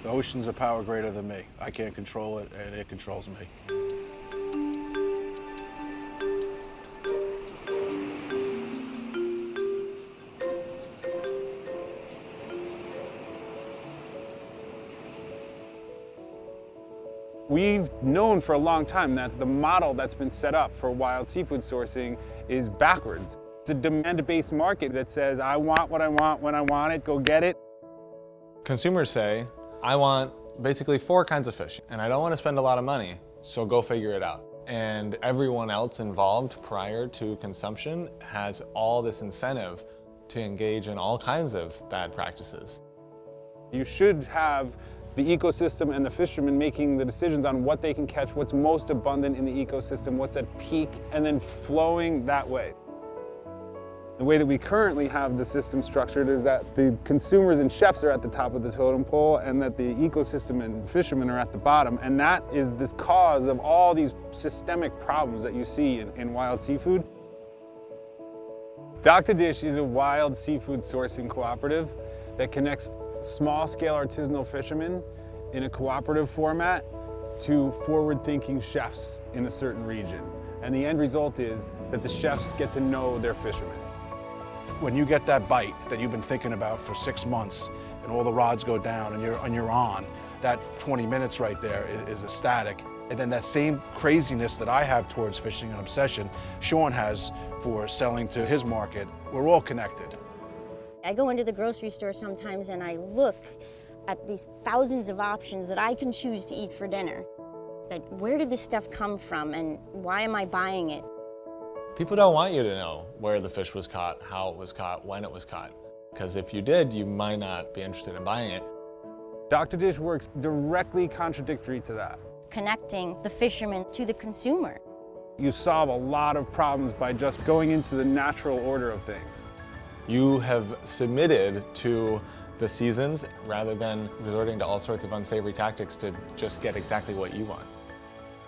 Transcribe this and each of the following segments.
The ocean's a power greater than me. I can't control it, and it controls me. We've known for a long time that the model that's been set up for wild seafood sourcing is backwards. It's a demand-based market that says, I want what I want when I want it, go get it. Consumers say, I want basically 4 kinds of fish, and I don't want to spend a lot of money, so go figure it out. And everyone else involved prior to consumption has all this incentive to engage in all kinds of bad practices. You should have the ecosystem and the fishermen making the decisions on what they can catch, what's most abundant in the ecosystem, what's at peak, and then flowing that way. The way that we currently have the system structured is that the consumers and chefs are at the top of the totem pole and that the ecosystem and fishermen are at the bottom. And that is the cause of all these systemic problems that you see in wild seafood. Dr. Dish is a wild seafood sourcing cooperative that connects small-scale artisanal fishermen in a cooperative format to forward-thinking chefs in a certain region. And the end result is that the chefs get to know their fishermen. When you get that bite that you've been thinking about for 6 months and all the rods go down and you're on, that 20 minutes right there is ecstatic. And then that same craziness that I have towards fishing and obsession, Sean has for selling to his market. We're all connected. I go into the grocery store sometimes and I look at these thousands of options that I can choose to eat for dinner. Like, where did this stuff come from and why am I buying it? People don't want you to know where the fish was caught, how it was caught, when it was caught. Because if you did, you might not be interested in buying it. Dr. Dish works directly contradictory to that. Connecting the fisherman to the consumer. You solve a lot of problems by just going into the natural order of things. You have submitted to the seasons rather than resorting to all sorts of unsavory tactics to just get exactly what you want.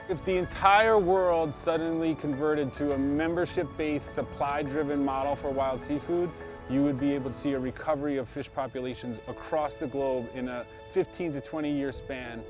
If the entire world suddenly converted to a membership-based, supply-driven model for wild seafood, you would be able to see a recovery of fish populations across the globe in a 15 to 20 year span.